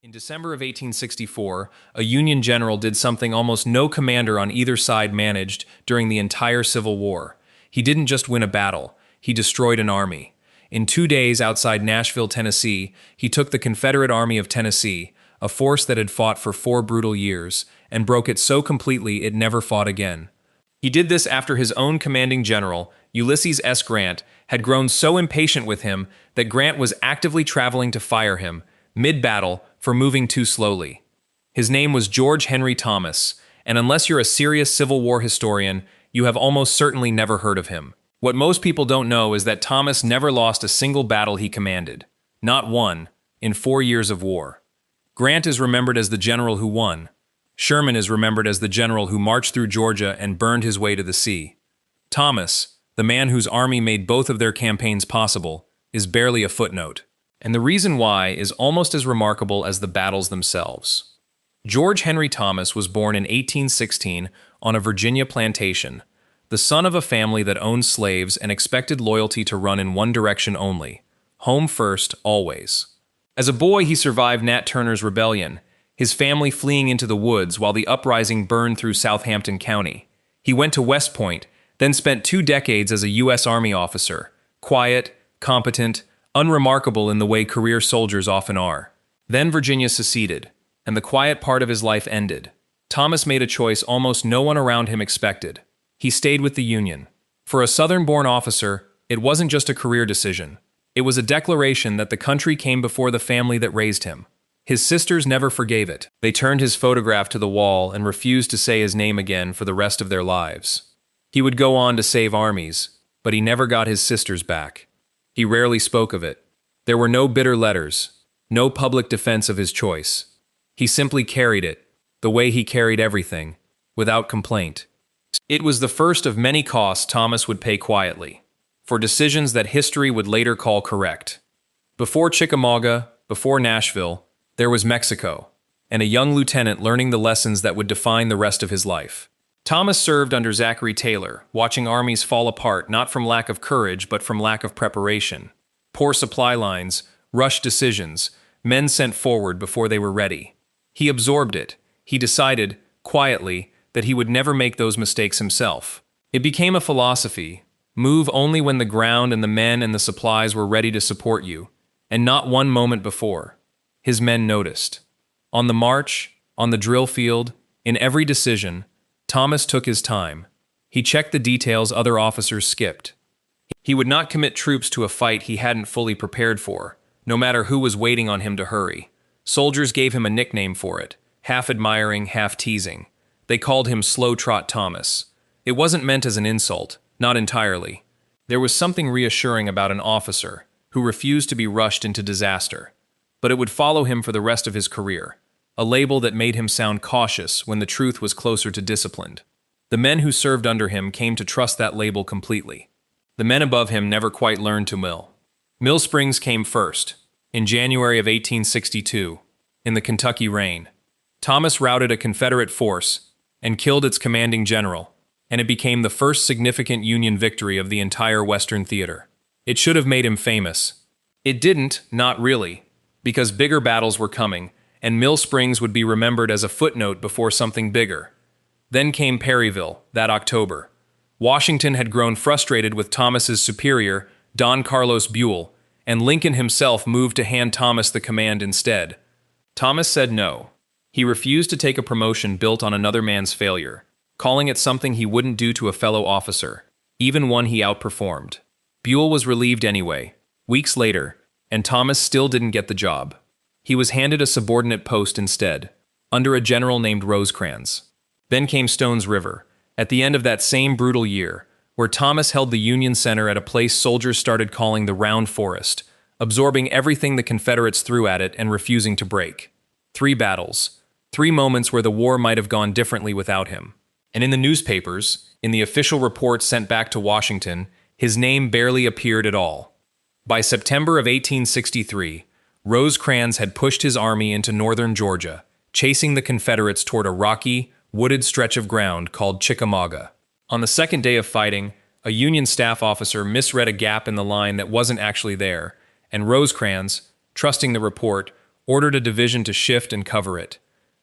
In December of 1864, a Union general did something almost no commander on either side managed during the entire Civil War. He didn't just win a battle, he destroyed an army. In 2 days outside Nashville, Tennessee, he took the Confederate Army of Tennessee, a force that had fought for 4 brutal years, and broke it so completely it never fought again. He did this after his own commanding general, Ulysses S. Grant, had grown so impatient with him that Grant was actively traveling to fire him, mid-battle, for moving too slowly. His name was George Henry Thomas, and unless you're a serious Civil War historian, you have almost certainly never heard of him. What most people don't know is that Thomas never lost a single battle he commanded. Not one, in 4 years of war. Grant is remembered as the general who won. Sherman is remembered as the general who marched through Georgia and burned his way to the sea. Thomas, the man whose army made both of their campaigns possible, is barely a footnote. And the reason why is almost as remarkable as the battles themselves. George Henry Thomas was born in 1816 on a Virginia plantation, the son of a family that owned slaves and expected loyalty to run in one direction only, home first, always. As a boy, he survived Nat Turner's rebellion, his family fleeing into the woods while the uprising burned through Southampton County. He went to West Point, then spent 2 decades as a U.S. Army officer, quiet, competent, unremarkable in the way career soldiers often are. Then Virginia seceded, and the quiet part of his life ended. Thomas made a choice almost no one around him expected. He stayed with the Union. For a Southern-born officer, it wasn't just a career decision. It was a declaration that the country came before the family that raised him. His sisters never forgave it. They turned his photograph to the wall and refused to say his name again for the rest of their lives. He would go on to save armies, but he never got his sisters back. He rarely spoke of it. There were no bitter letters, no public defense of his choice. He simply carried it, the way he carried everything, without complaint. It was the first of many costs Thomas would pay quietly, for decisions that history would later call correct. Before Chickamauga, before Nashville, there was Mexico, and a young lieutenant learning the lessons that would define the rest of his life. Thomas served under Zachary Taylor, watching armies fall apart not from lack of courage but from lack of preparation. Poor supply lines, rushed decisions, men sent forward before they were ready. He absorbed it. He decided, quietly, that he would never make those mistakes himself. It became a philosophy: move only when the ground and the men and the supplies were ready to support you, and not one moment before. His men noticed. On the march, on the drill field, in every decision, Thomas took his time. He checked the details other officers skipped. He would not commit troops to a fight he hadn't fully prepared for, no matter who was waiting on him to hurry. Soldiers gave him a nickname for it, half admiring, half teasing. They called him Slow Trot Thomas. It wasn't meant as an insult, not entirely. There was something reassuring about an officer who refused to be rushed into disaster. But it would follow him for the rest of his career, a label that made him sound cautious when the truth was closer to disciplined. The men who served under him came to trust that label completely. The men above him never quite learned to mill. Mill Springs came first, in January of 1862, in the Kentucky rain. Thomas routed a Confederate force and killed its commanding general, and it became the first significant Union victory of the entire Western theater. It should have made him famous. It didn't, not really, because bigger battles were coming, and Mill Springs would be remembered as a footnote before something bigger. Then came Perryville, that October. Washington had grown frustrated with Thomas's superior, Don Carlos Buell, and Lincoln himself moved to hand Thomas the command instead. Thomas said no. He refused to take a promotion built on another man's failure, calling it something he wouldn't do to a fellow officer, even one he outperformed. Buell was relieved anyway, weeks later, and Thomas still didn't get the job. He was handed a subordinate post instead, under a general named Rosecrans. Then came Stone's River, at the end of that same brutal year, where Thomas held the Union Center at a place soldiers started calling the Round Forest, absorbing everything the Confederates threw at it and refusing to break. 3 battles, 3 moments where the war might have gone differently without him. And in the newspapers, in the official reports sent back to Washington, his name barely appeared at all. By September of 1863, Rosecrans had pushed his army into northern Georgia, chasing the Confederates toward a rocky, wooded stretch of ground called Chickamauga. On the second day of fighting, a Union staff officer misread a gap in the line that wasn't actually there, and Rosecrans, trusting the report, ordered a division to shift and cover it.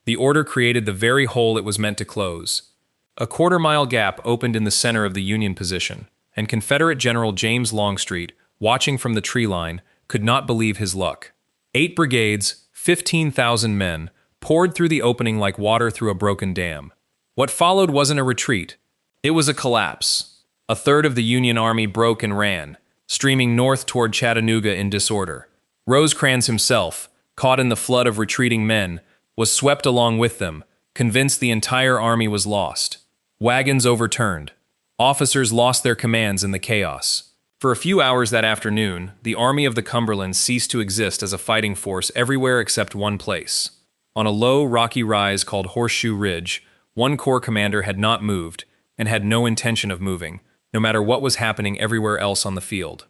The order created the very hole it was meant to close. A quarter-mile gap opened in the center of the Union position, and Confederate General James Longstreet, watching from the tree line, could not believe his luck. 8 brigades, 15,000 men, poured through the opening like water through a broken dam. What followed wasn't a retreat. It was a collapse. A third of the Union Army broke and ran, streaming north toward Chattanooga in disorder. Rosecrans himself, caught in the flood of retreating men, was swept along with them, convinced the entire army was lost. Wagons overturned. Officers lost their commands in the chaos. For a few hours that afternoon, the Army of the Cumberland ceased to exist as a fighting force everywhere except one place. On a low, rocky rise called Horseshoe Ridge, one corps commander had not moved, and had no intention of moving, no matter what was happening everywhere else on the field.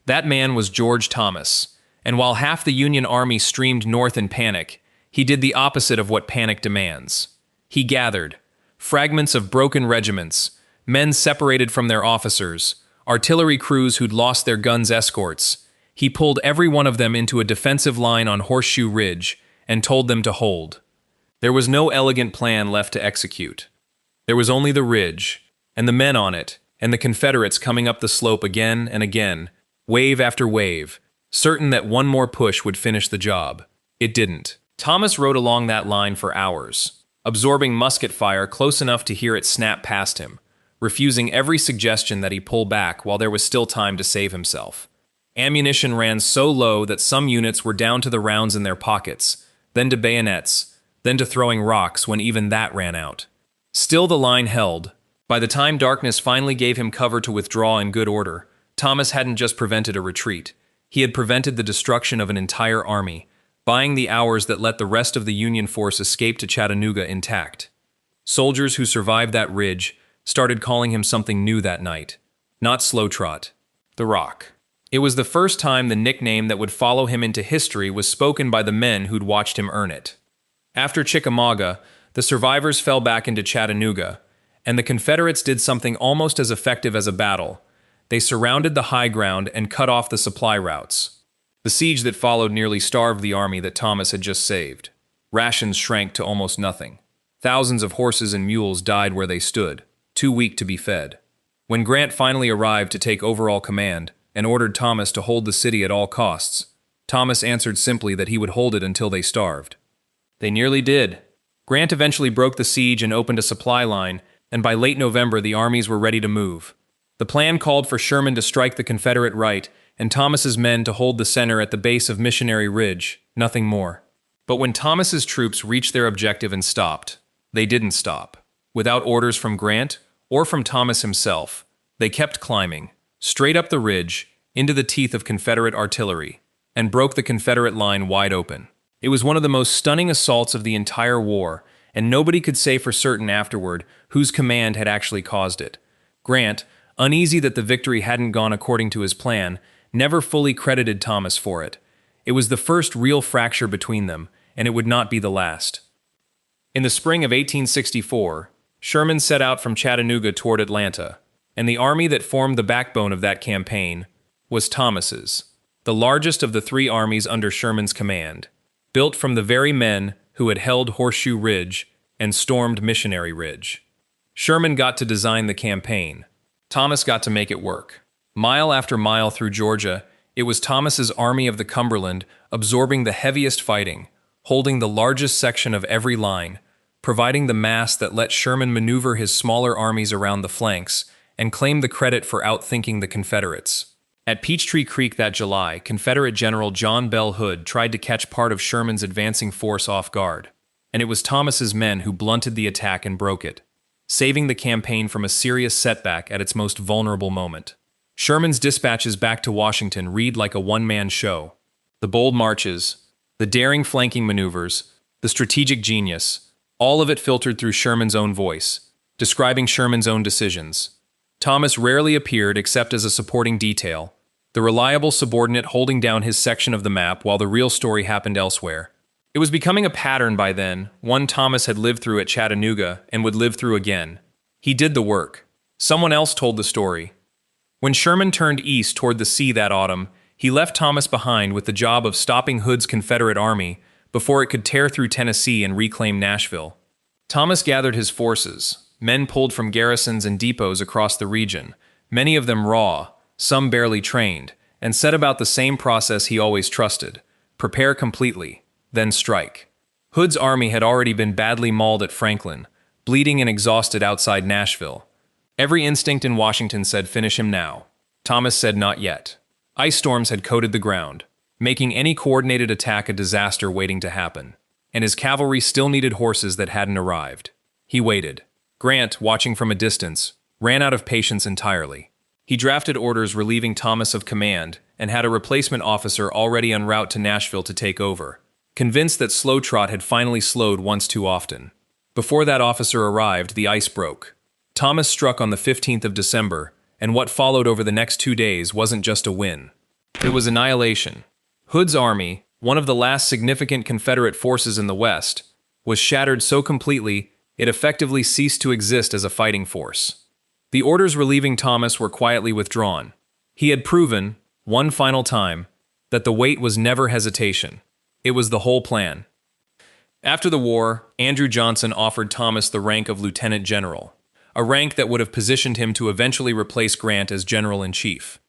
That man was George Thomas, and while half the Union Army streamed north in panic, he did the opposite of what panic demands. He gathered fragments of broken regiments, men separated from their officers, artillery crews who'd lost their guns' escorts. He pulled every one of them into a defensive line on Horseshoe Ridge and told them to hold. There was no elegant plan left to execute. There was only the ridge, and the men on it, and the Confederates coming up the slope again and again, wave after wave, certain that one more push would finish the job. It didn't. Thomas rode along that line for hours, absorbing musket fire close enough to hear it snap past him, refusing every suggestion that he pull back while there was still time to save himself. Ammunition ran so low that some units were down to the rounds in their pockets, then to bayonets, then to throwing rocks when even that ran out. Still the line held. By the time darkness finally gave him cover to withdraw in good order, Thomas hadn't just prevented a retreat. He had prevented the destruction of an entire army, buying the hours that let the rest of the Union force escape to Chattanooga intact. Soldiers who survived that ridge started calling him something new that night. Not Slow Trot. The Rock. It was the first time the nickname that would follow him into history was spoken by the men who'd watched him earn it. After Chickamauga, the survivors fell back into Chattanooga, and the Confederates did something almost as effective as a battle. They surrounded the high ground and cut off the supply routes. The siege that followed nearly starved the army that Thomas had just saved. Rations shrank to almost nothing. Thousands of horses and mules died where they stood, too weak to be fed. When Grant finally arrived to take overall command and ordered Thomas to hold the city at all costs, Thomas answered simply that he would hold it until they starved. They nearly did. Grant eventually broke the siege and opened a supply line, and by late November the armies were ready to move. The plan called for Sherman to strike the Confederate right and Thomas's men to hold the center at the base of Missionary Ridge, nothing more. But when Thomas's troops reached their objective and stopped, they didn't stop. Without orders from Grant or from Thomas himself, they kept climbing, straight up the ridge, into the teeth of Confederate artillery, and broke the Confederate line wide open. It was one of the most stunning assaults of the entire war, and nobody could say for certain afterward whose command had actually caused it. Grant, uneasy that the victory hadn't gone according to his plan, never fully credited Thomas for it. It was the first real fracture between them, and it would not be the last. In the spring of 1864, Sherman set out from Chattanooga toward Atlanta, and the army that formed the backbone of that campaign was Thomas's, the largest of the 3 armies under Sherman's command, built from the very men who had held Horseshoe Ridge and stormed Missionary Ridge. Sherman got to design the campaign. Thomas got to make it work. Mile after mile through Georgia, it was Thomas's Army of the Cumberland absorbing the heaviest fighting, holding the largest section of every line, providing the mass that let Sherman maneuver his smaller armies around the flanks and claim the credit for outthinking the Confederates. At Peachtree Creek that July, Confederate General John Bell Hood tried to catch part of Sherman's advancing force off guard, and it was Thomas's men who blunted the attack and broke it, saving the campaign from a serious setback at its most vulnerable moment. Sherman's dispatches back to Washington read like a one-man show. The bold marches, the daring flanking maneuvers, the strategic genius, all of it filtered through Sherman's own voice, describing Sherman's own decisions. Thomas rarely appeared except as a supporting detail, the reliable subordinate holding down his section of the map while the real story happened elsewhere. It was becoming a pattern by then, one Thomas had lived through at Chattanooga and would live through again. He did the work. Someone else told the story. When Sherman turned east toward the sea that autumn, He left Thomas behind with the job of stopping Hood's Confederate Army before it could tear through Tennessee and reclaim Nashville. Thomas gathered his forces, men pulled from garrisons and depots across the region, many of them raw, some barely trained, and set about the same process he always trusted: prepare completely, then strike. Hood's army had already been badly mauled at Franklin, bleeding and exhausted outside Nashville. Every instinct in Washington said finish him now. Thomas said not yet. Ice storms had coated the ground, making any coordinated attack a disaster waiting to happen, and his cavalry still needed horses that hadn't arrived. He waited. Grant, watching from a distance, ran out of patience entirely. He drafted orders relieving Thomas of command and had a replacement officer already en route to Nashville to take over, convinced that slow trot had finally slowed once too often. Before that officer arrived, the ice broke. Thomas struck on the 15th of December, and what followed over the next 2 days wasn't just a win. It was annihilation. Hood's army, one of the last significant Confederate forces in the West, was shattered so completely it effectively ceased to exist as a fighting force. The orders relieving Thomas were quietly withdrawn. He had proven, one final time, that the wait was never hesitation. It was the whole plan. After the war, Andrew Johnson offered Thomas the rank of lieutenant general, a rank that would have positioned him to eventually replace Grant as general-in-chief.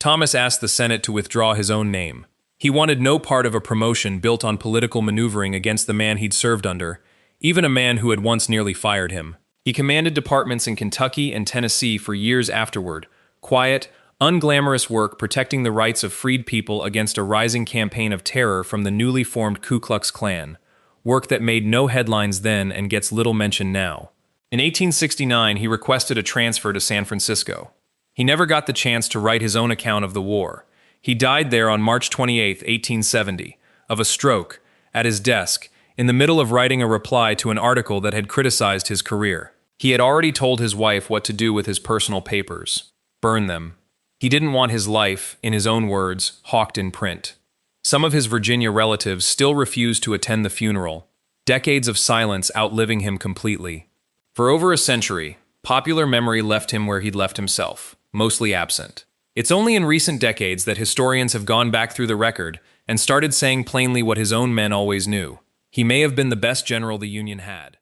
Thomas asked the Senate to withdraw his own name. He wanted no part of a promotion built on political maneuvering against the man he'd served under, even a man who had once nearly fired him. He commanded departments in Kentucky and Tennessee for years afterward, quiet, unglamorous work protecting the rights of freed people against a rising campaign of terror from the newly formed Ku Klux Klan, work that made no headlines then and gets little mention now. In 1869, he requested a transfer to San Francisco. He never got the chance to write his own account of the war. He died there on March 28, 1870, of a stroke, at his desk, in the middle of writing a reply to an article that had criticized his career. He had already told his wife what to do with his personal papers: burn them. He didn't want his life, in his own words, hawked in print. Some of his Virginia relatives still refused to attend the funeral, decades of silence outliving him completely. For over a century, popular memory left him where he'd left himself, mostly absent. It's only in recent decades that historians have gone back through the record and started saying plainly what his own men always knew: he may have been the best general the Union had.